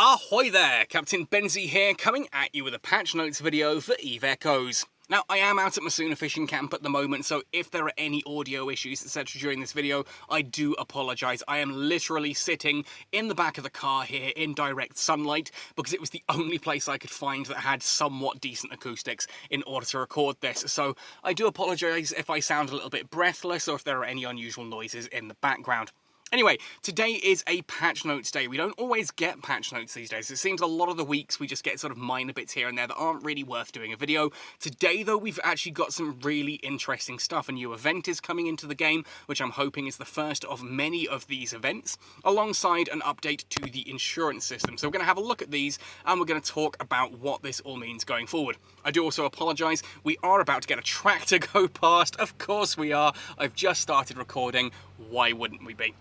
Ahoy there, Captain Benzie here, coming at you with a patch notes video for EVE Echoes. Now, I am out at Masuna fishing camp at the moment, so if there are any audio issues, etc. during this video, I do apologise. I am literally sitting in the back of the car here in direct sunlight, because it was the only place I could find that had somewhat decent acoustics in order to record this. So I do apologise if I sound a little bit breathless, or if there are any unusual noises in the background. Anyway, today is a patch notes day. We don't always get patch notes these days. It seems a lot of the weeks we just get sort of minor bits here and there that aren't really worth doing a video. Today, though, we've actually got some really interesting stuff. A new event is coming into the game, which I'm hoping is the first of many of these events, alongside an update to the insurance system. So we're going to have a look at these, and we're going to talk about what this all means going forward. I do also apologise. We are about to get a tractor go past. Of course we are. I've just started recording. Why wouldn't we be?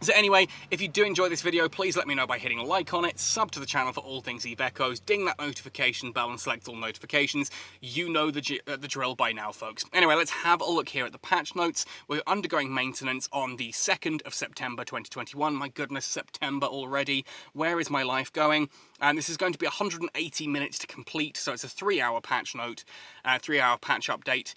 So anyway, if you do enjoy this video, please let me know by hitting a like on it, sub to the channel for all things EVE Echoes, ding that notification bell and select all notifications. You know the drill by now, folks. Anyway, let's have a look here at the patch notes. We're undergoing maintenance on the 2nd of September 2021. My goodness, September already. Where is my life going? And this is going to be 180 minutes to complete, so it's a 3-hour patch note, 3-hour patch update,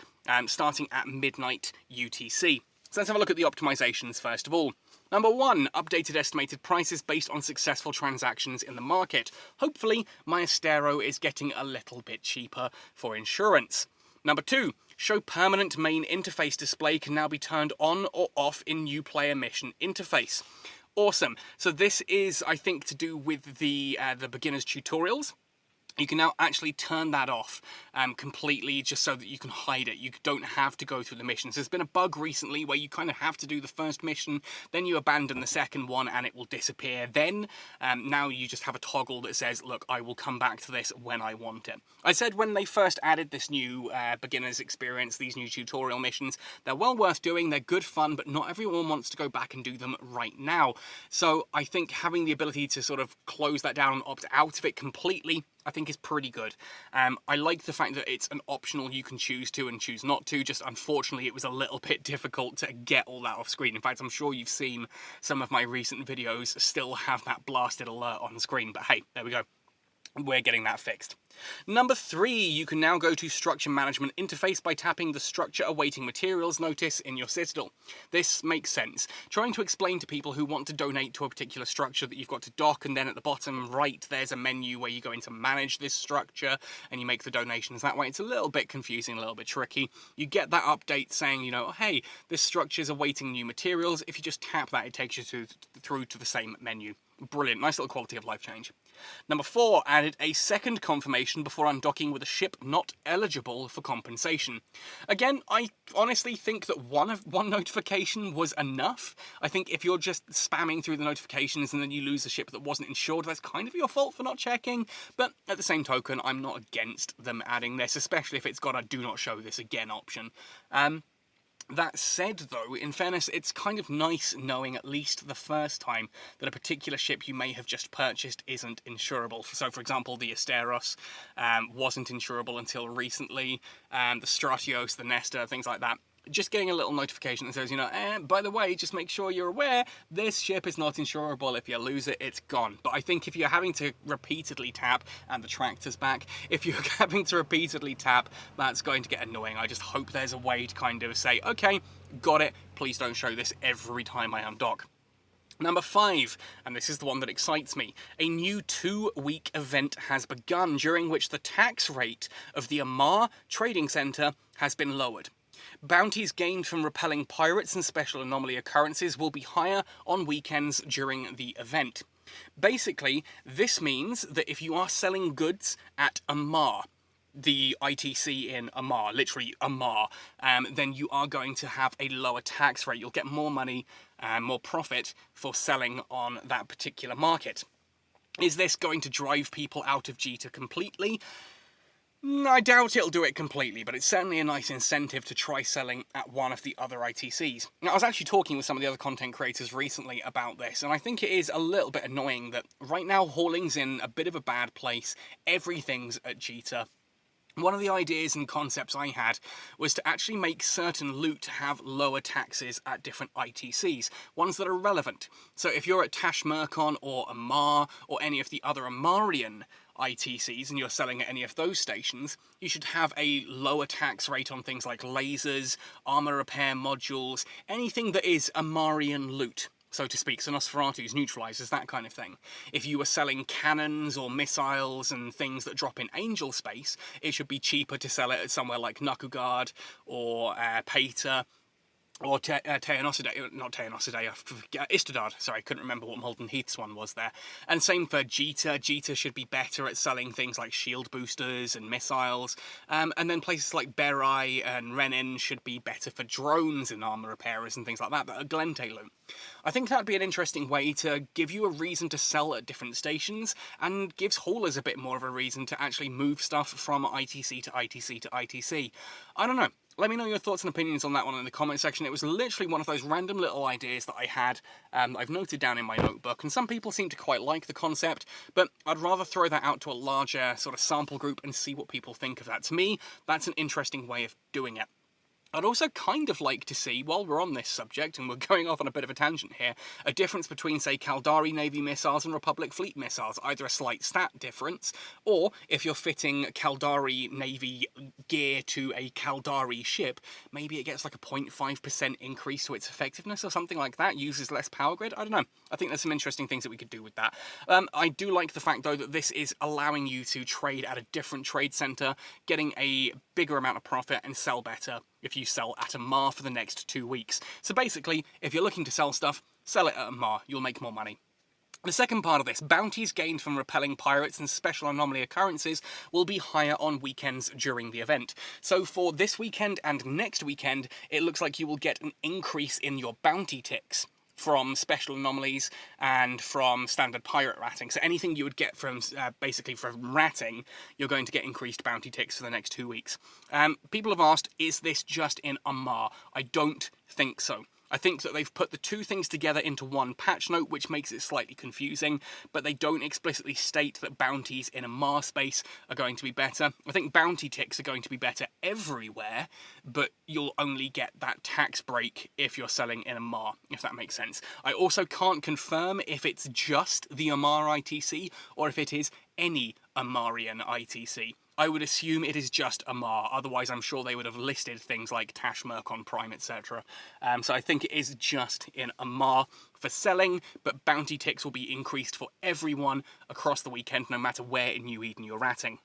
starting at midnight UTC. So let's have a look at the optimizations first of all. Number 1, updated estimated prices based on successful transactions in the market. Hopefully, my Estero is getting a little bit cheaper for insurance. Number 2, show permanent main interface display can now be turned on or off in new player mission interface. Awesome. So this is, I think, to do with the beginner's tutorials. You can now actually turn that off completely, just so that you can hide it. You don't have to go through the missions. There's been a bug recently where you kind of have to do the first mission, then you abandon the second one and it will disappear. Then, now you just have a toggle that says, look, I will come back to this when I want it. I said when they first added this new beginner's experience, these new tutorial missions, they're well worth doing, they're good fun, but not everyone wants to go back and do them right now. So I think having the ability to sort of close that down and opt out of it completely, I think is pretty good. I like the fact that it's an optional you can choose to and choose not to, just unfortunately it was a little bit difficult to get all that off screen. In fact, I'm sure you've seen some of my recent videos still have that blasted alert on screen, but hey, there we go. We're getting that fixed. Number 3, you can now go to Structure Management Interface by tapping the Structure Awaiting Materials notice in your Citadel. This makes sense. Trying to explain to people who want to donate to a particular structure that you've got to dock, and then at the bottom right there's a menu where you go in to manage this structure and you make the donations that way. It's a little bit confusing, a little bit tricky. You get that update saying, you know, hey, this structure is awaiting new materials. If you just tap that, it takes you through to the same menu. Brilliant, nice little quality of life change. Number 4, added a second confirmation before undocking with a ship not eligible for compensation. Again, I honestly think that one notification was enough. I think if you're just spamming through the notifications and then you lose a ship that wasn't insured, that's kind of your fault for not checking. But at the same token, I'm not against them adding this, especially if it's got a do not show this again option. That said, though, in fairness, it's kind of nice knowing at least the first time that a particular ship you may have just purchased isn't insurable. So, for example, the Asteros wasn't insurable until recently, the Stratios, the Nesta, things like that. Just getting a little notification that says, you know, by the way, just make sure you're aware, this ship is not insurable. If you lose it, it's gone. But I think if you're having to repeatedly tap, and the tractor's back, if you're having to repeatedly tap, that's going to get annoying. I just hope there's a way to kind of say, okay, got it, please don't show this every time I undock. Number 5, and this is the one that excites me, a new 2-week event has begun, during which the tax rate of the Amarr Trading Centre has been lowered. Bounties gained from repelling pirates and special anomaly occurrences will be higher on weekends during the event. Basically, this means that if you are selling goods at Amarr, the ITC in Amarr, literally Amarr, then you are going to have a lower tax rate. You'll get more money, more profit for selling on that particular market. Is this going to drive people out of Jita completely? I doubt it'll do it completely, but it's certainly a nice incentive to try selling at one of the other ITCs. Now, I was actually talking with some of the other content creators recently about this, and I think it is a little bit annoying that right now hauling's in a bit of a bad place. Everything's at Jita. One of the ideas and concepts I had was to actually make certain loot have lower taxes at different ITCs, ones that are relevant. So if you're at Tashmercon or Amarr or any of the other Amarrian ITCs and you're selling at any of those stations, you should have a lower tax rate on things like lasers, armor repair modules, anything that is Amarrian loot, so to speak, so Nosferatu's, neutralizers, that kind of thing. If you were selling cannons or missiles and things that drop in angel space, it should be cheaper to sell it at somewhere like Nukugard or Pater, or Teonosidea, not Teonosidea, Istadard, sorry, I couldn't remember what Malden Heath's one was there. And same for Jita. Jita should be better at selling things like shield boosters and missiles. And then places like Berai and Renin should be better for drones and armor repairers and things like that are Glente loot. I think that'd be an interesting way to give you a reason to sell at different stations, and gives haulers a bit more of a reason to actually move stuff from ITC to ITC to ITC. I don't know. Let me know your thoughts and opinions on that one in the comment section. It was literally one of those random little ideas that I had, I've noted down in my notebook, and some people seem to quite like the concept, but I'd rather throw that out to a larger sort of sample group and see what people think of that. To me, that's an interesting way of doing it. I'd also kind of like to see, while we're on this subject, and we're going off on a bit of a tangent here, a difference between, say, Caldari Navy missiles and Republic Fleet missiles. Either a slight stat difference, or if you're fitting Caldari Navy gear to a Caldari ship, maybe it gets like a 0.5% increase to its effectiveness or something like that, uses less power grid. I don't know. I think there's some interesting things that we could do with that. I do like the fact, though, that this is allowing you to trade at a different trade center, getting a bigger amount of profit and sell better if you sell at Amarr for the next 2 weeks. So basically, if you're looking to sell stuff, sell it at Amarr, you'll make more money. The second part of this, bounties gained from repelling pirates and special anomaly occurrences will be higher on weekends during the event. So for this weekend and next weekend, it looks like you will get an increase in your bounty ticks from special anomalies and from standard pirate ratting. So anything you would get from, basically from ratting, you're going to get increased bounty ticks for the next 2 weeks. People have asked, is this just in Amarr? I don't think so. I think that they've put the two things together into one patch note, which makes it slightly confusing, but they don't explicitly state that bounties in Amarr space are going to be better. I think bounty ticks are going to be better everywhere, but you'll only get that tax break if you're selling in Amarr, if that makes sense. I also can't confirm if it's just the Amarr ITC, or if it is any Amarrian ITC. I would assume it is just Amarr, otherwise I'm sure they would have listed things like Tashmercon Prime, etc. So I think it is just in Amarr for selling, but bounty ticks will be increased for everyone across the weekend, no matter where in New Eden you're ratting.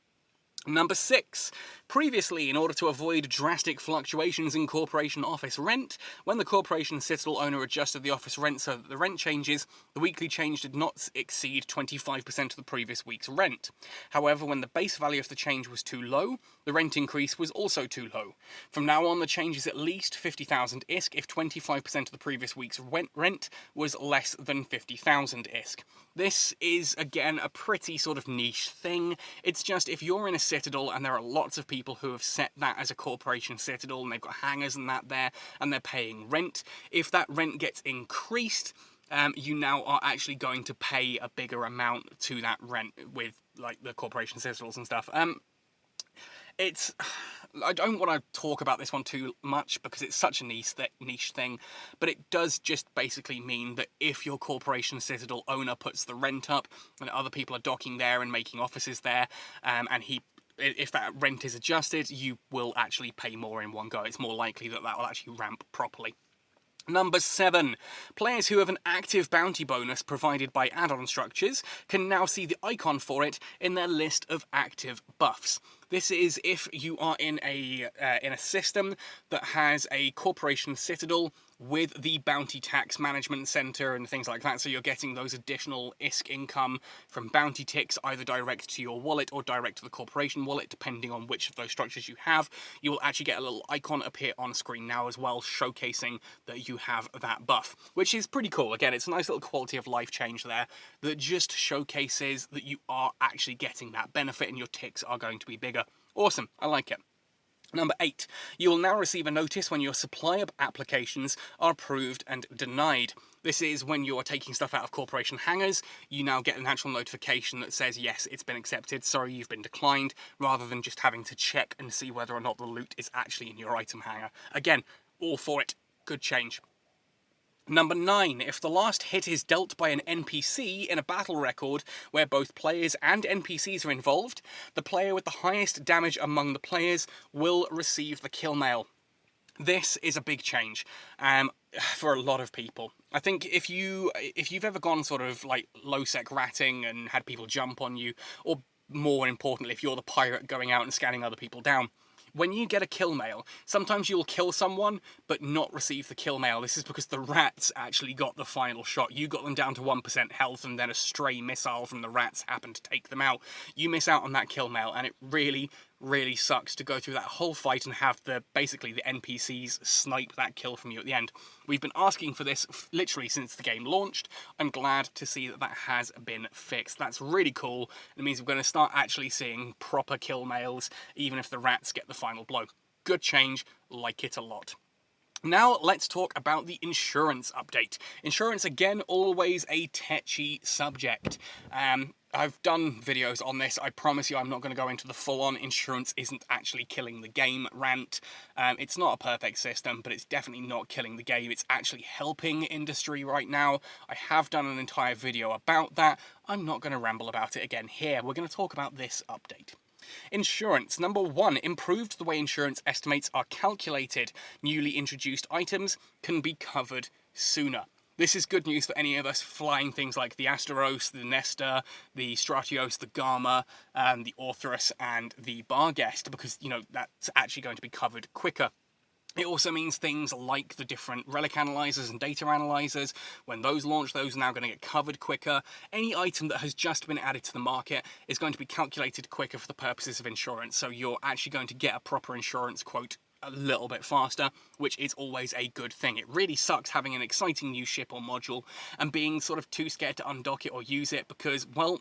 Number 6. Previously, in order to avoid drastic fluctuations in corporation office rent, when the corporation citadel owner adjusted the office rent so that the rent changes, the weekly change did not exceed 25% of the previous week's rent. However, when the base value of the change was too low, the rent increase was also too low. From now on, the change is at least 50,000 ISK if 25% of the previous week's rent was less than 50,000 ISK. This is, again, a pretty sort of niche thing. It's just if you're in a citadel and there are lots of people who have set that as a corporation citadel and they've got hangars and that there and they're paying rent, if that rent gets increased, you now are actually going to pay a bigger amount to that rent with like the corporation citadels and stuff. I don't want to talk about this one too much because it's such a niche thing, but it does just basically mean that if your corporation citadel owner puts the rent up and other people are docking there and making offices there, and if that rent is adjusted, you will actually pay more in one go. It's more likely that that will actually ramp properly. Number 7. Players who have an active bounty bonus provided by add-on structures can now see the icon for it in their list of active buffs. This is if you are in a system that has a corporation citadel with the bounty tax management center and things like that, so you're getting those additional ISK income from bounty ticks either direct to your wallet or direct to the corporation wallet, depending on which of those structures you have. You will actually get a little icon appear on screen now as well, showcasing that you have that buff, which is pretty cool. Again, it's a nice little quality of life change there that just showcases that you are actually getting that benefit and your ticks are going to be bigger. Awesome, I like it. Number 8. You will now receive a notice when your supplier applications are approved and denied. This is when you're taking stuff out of corporation hangars, you now get an actual notification that says, yes, it's been accepted, sorry, you've been declined, rather than just having to check and see whether or not the loot is actually in your item hanger. Again, all for it. Good change. Number 9, if the last hit is dealt by an NPC in a battle record where both players and NPCs are involved, the player with the highest damage among the players will receive the kill mail. This is a big change for a lot of people. I think if you've ever gone sort of like low-sec ratting and had people jump on you, or more importantly, if you're the pirate going out and scanning other people down, when you get a kill mail, sometimes you'll kill someone but not receive the kill mail. This is because the rats actually got the final shot. You got them down to 1% health and then a stray missile from the rats happened to take them out. You miss out on that kill mail, and it really sucks to go through that whole fight and have basically the NPCs snipe that kill from you at the end. We've been asking for this literally since the game launched. I'm glad to see that has been fixed. That's really cool. It means we're going to start actually seeing proper kill mails, even if the rats get the final blow. Good change, like it a lot. Now let's talk about the insurance update. Insurance, again, always a tetchy subject. I've done videos on this. I promise you I'm not going to go into the full-on insurance isn't actually killing the game rant. It's not a perfect system, but it's definitely not killing the game. It's actually helping industry right now. I have done an entire video about that. I'm not going to ramble about it again here. We're going to talk about this update. Insurance. Number 1, improved the way insurance estimates are calculated. Newly introduced items can be covered sooner. This is good news for any of us flying things like the Asteros, the Nestor, the Stratios, the Gamma, the Orthrus, and the Barghest, because, you know, that's actually going to be covered quicker. It also means things like the different relic analyzers and data analyzers. When those launch, those are now going to get covered quicker. Any item that has just been added to the market is going to be calculated quicker for the purposes of insurance. So you're actually going to get a proper insurance quote a little bit faster, which is always a good thing. It really sucks having an exciting new ship or module and being sort of too scared to undock it or use it because, well,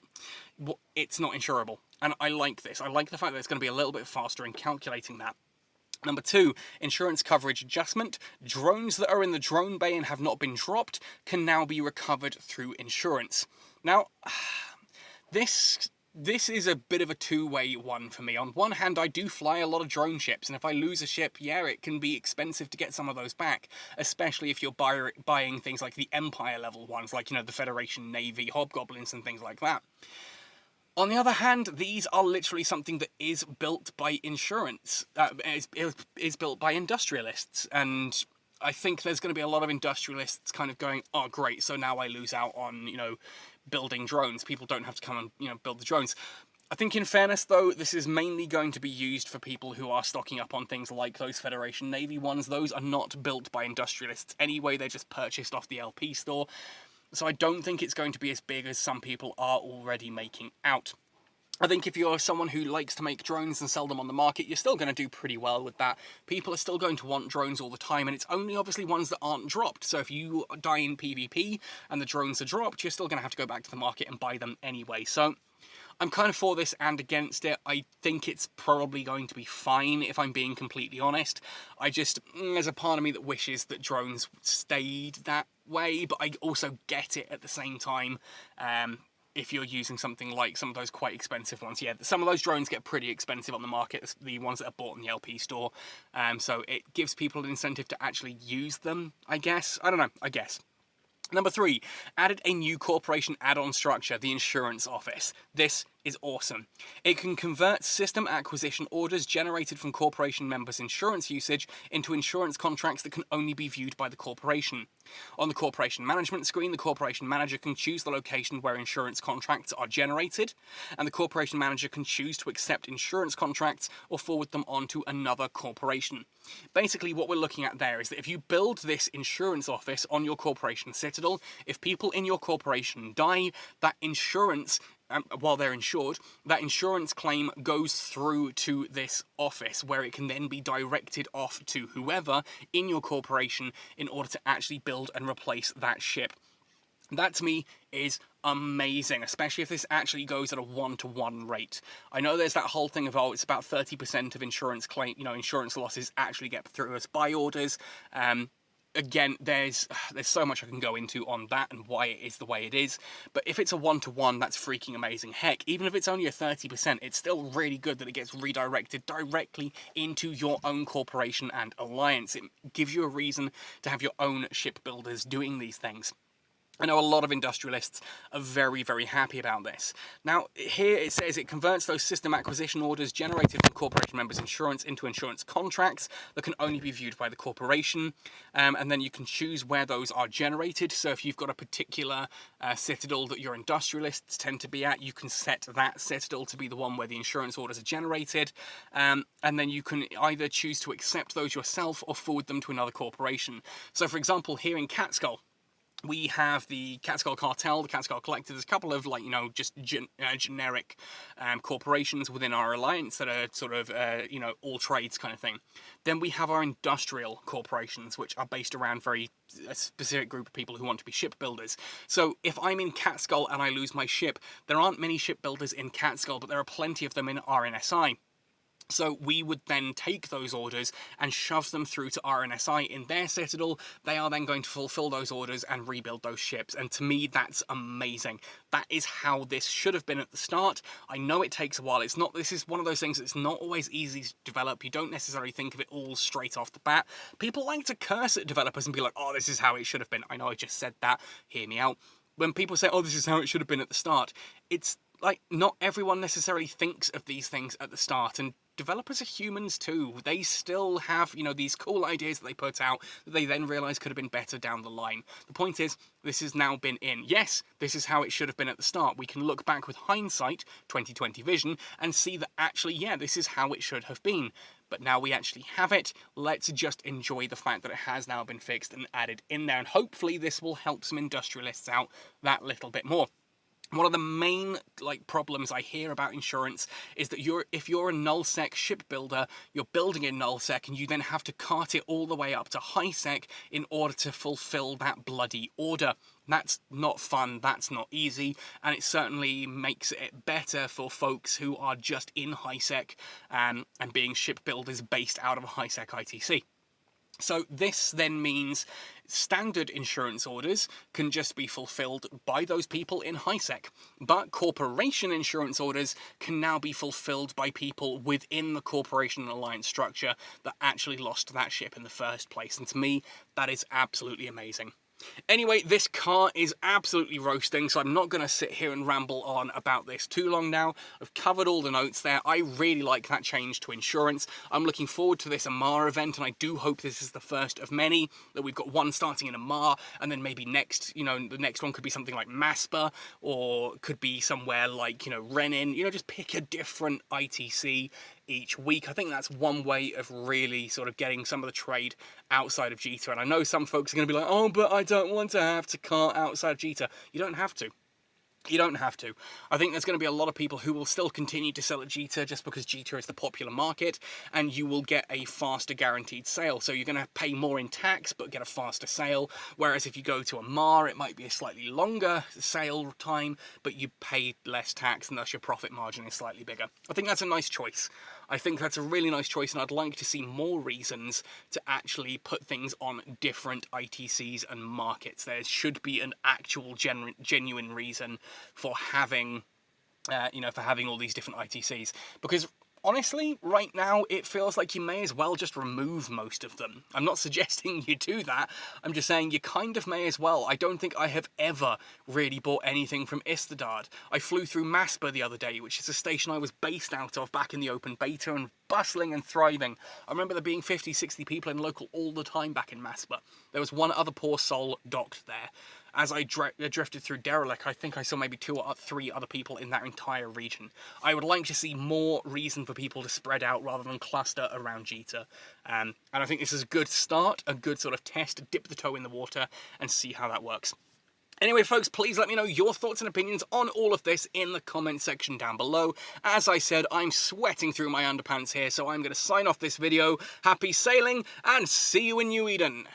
it's not insurable. And I like this. I like the fact that it's going to be a little bit faster in calculating that. Number 2, insurance coverage adjustment. Drones that are in the drone bay and have not been dropped can now be recovered through insurance. Now, this is a bit of a two-way one for me. On one hand, I do fly a lot of drone ships, and if I lose a ship, yeah, it can be expensive to get some of those back, especially if you're buying things like the Empire level ones, like, you know, the Federation Navy, Hobgoblins and things like that. On the other hand, these are literally something that is built by insurance, is built by industrialists, and I think there's going to be a lot of industrialists kind of going, oh great, so now I lose out on, you know, building drones. People don't have to come and, you know, build the drones. I think in fairness though, this is mainly going to be used for people who are stocking up on things like those Federation Navy ones. Those are not built by industrialists anyway, they're just purchased off the LP store. So I don't think it's going to be as big as some people are already making out. I think if you're someone who likes to make drones and sell them on the market, you're still going to do pretty well with that. People are still going to want drones all the time, and it's only obviously ones that aren't dropped. So if you die in PvP and the drones are dropped, you're still going to have to go back to the market and buy them anyway. So I'm kind of for this and against it. I think it's probably going to be fine, if I'm being completely honest. There's a part of me that wishes that drones stayed that way, but I also get it at the same time. If you're using something like some of those quite expensive ones. Yeah, some of those drones get pretty expensive on the market, the ones that are bought in the LP store. So it gives people an incentive to actually use them, I guess. I don't know, I guess. Number 3, added a new corporation add-on structure, the Insurance Office. This is awesome. It can convert system acquisition orders generated from corporation members' insurance usage into insurance contracts that can only be viewed by the corporation. On the corporation management screen, the corporation manager can choose the location where insurance contracts are generated, and the corporation manager can choose to accept insurance contracts or forward them on to another corporation. Basically, what we're looking at there is that if you build this insurance office on your corporation citadel, if people in your corporation die, that insurance, while they're insured, that insurance claim goes through to this office where it can then be directed off to whoever in your corporation in order to actually build and replace that ship. That to me is amazing, especially if this actually goes at a 1-to-1 rate. I know there's that whole thing of, oh, it's about 30% of insurance claim, you know, insurance losses actually get through as buy orders. again, there's so much I can go into on that and why it is the way it is, but if it's a 1-to-1, that's freaking amazing. Heck, even if it's only a 30%, it's still really good that it gets redirected directly into your own corporation and alliance. It gives you a reason to have your own shipbuilders doing these things. I know a lot of industrialists are very, very happy about this. Now, here it says it converts those system acquisition orders generated from corporation members' insurance into insurance contracts that can only be viewed by the corporation. And then you can choose where those are generated. So if you've got a particular citadel that your industrialists tend to be at, you can set that citadel to be the one where the insurance orders are generated. And then you can either choose to accept those yourself or forward them to another corporation. So for example, here in Catskill, we have the Catskill Cartel, the Catskill Collective. There's a couple of, like, you know, just generic corporations within our alliance that are sort of, you know, all trades kind of thing. Then we have our industrial corporations, which are based around a specific group of people who want to be shipbuilders. So if I'm in Catskill and I lose my ship, there aren't many shipbuilders in Catskill, but there are plenty of them in RNSI. So we would then take those orders and shove them through to RNSI in their citadel. They are then going to fulfill those orders and rebuild those ships. And to me, that's amazing. That is how this should have been at the start. I know it takes a while. This is one of those things that's not always easy to develop. You don't necessarily think of it all straight off the bat. People like to curse at developers and be like, oh, this is how it should have been. I know I just said that. Hear me out. When people say, oh, this is how it should have been at the start, it's like not everyone necessarily thinks of these things at the start, and developers are humans too. They still have, you know, these cool ideas that they put out that they then realise could have been better down the line. The point is, this has now been in. Yes, this is how it should have been at the start. We can look back with hindsight, 2020 vision, and see that actually, yeah, this is how it should have been. But now we actually have it. Let's just enjoy the fact that it has now been fixed and added in there, and hopefully this will help some industrialists out that little bit more. One of the main problems I hear about insurance is that if you're a nullsec shipbuilder, you're building in nullsec and you then have to cart it all the way up to highsec in order to fulfill that bloody order. That's not fun, that's not easy, and it certainly makes it better for folks who are just in highsec and being shipbuilders based out of a highsec ITC. So this then means standard insurance orders can just be fulfilled by those people in highsec, but corporation insurance orders can now be fulfilled by people within the corporation and alliance structure that actually lost that ship in the first place, and to me, that is absolutely amazing. Anyway, this car is absolutely roasting, so I'm not going to sit here and ramble on about this too long now. I've covered all the notes there. I really like that change to insurance. I'm looking forward to this Amarr event, and I do hope this is the first of many, that we've got one starting in Amarr, and then maybe next, you know, the next one could be something like Maspa, or could be somewhere like, you know, Renin. You know, just pick a different ITC each week. I think that's one way of really sort of getting some of the trade outside of Jita. And I know some folks are going to be like, oh, but I don't want to have to cart outside of Jita. You don't have to. You don't have to. I think there's going to be a lot of people who will still continue to sell at Jita just because Jita is the popular market, and you will get a faster guaranteed sale. So you're going to pay more in tax but get a faster sale, whereas if you go to Amarr, it might be a slightly longer sale time, but you pay less tax and thus your profit margin is slightly bigger. I think that's a nice choice. I think that's a really nice choice, and I'd like to see more reasons to actually put things on different ITCs and markets. There should be an actual genuine reason for having, for having all these different ITCs, because honestly, right now, it feels like you may as well just remove most of them. I'm not suggesting you do that, I'm just saying you kind of may as well. I don't think I have ever really bought anything from Istedard. I flew through Maspa the other day, which is a station I was based out of back in the open beta, and bustling and thriving. I remember there being 50, 60 people in local all the time back in Maspa. There was one other poor soul docked there. As I drifted through Derelict, I think I saw maybe 2 or 3 other people in that entire region. I would like to see more reason for people to spread out rather than cluster around Jita. And I think this is a good start, a good sort of test, dip the toe in the water and see how that works. Anyway, folks, please let me know your thoughts and opinions on all of this in the comment section down below. As I said, I'm sweating through my underpants here, so I'm going to sign off this video. Happy sailing, and see you in New Eden!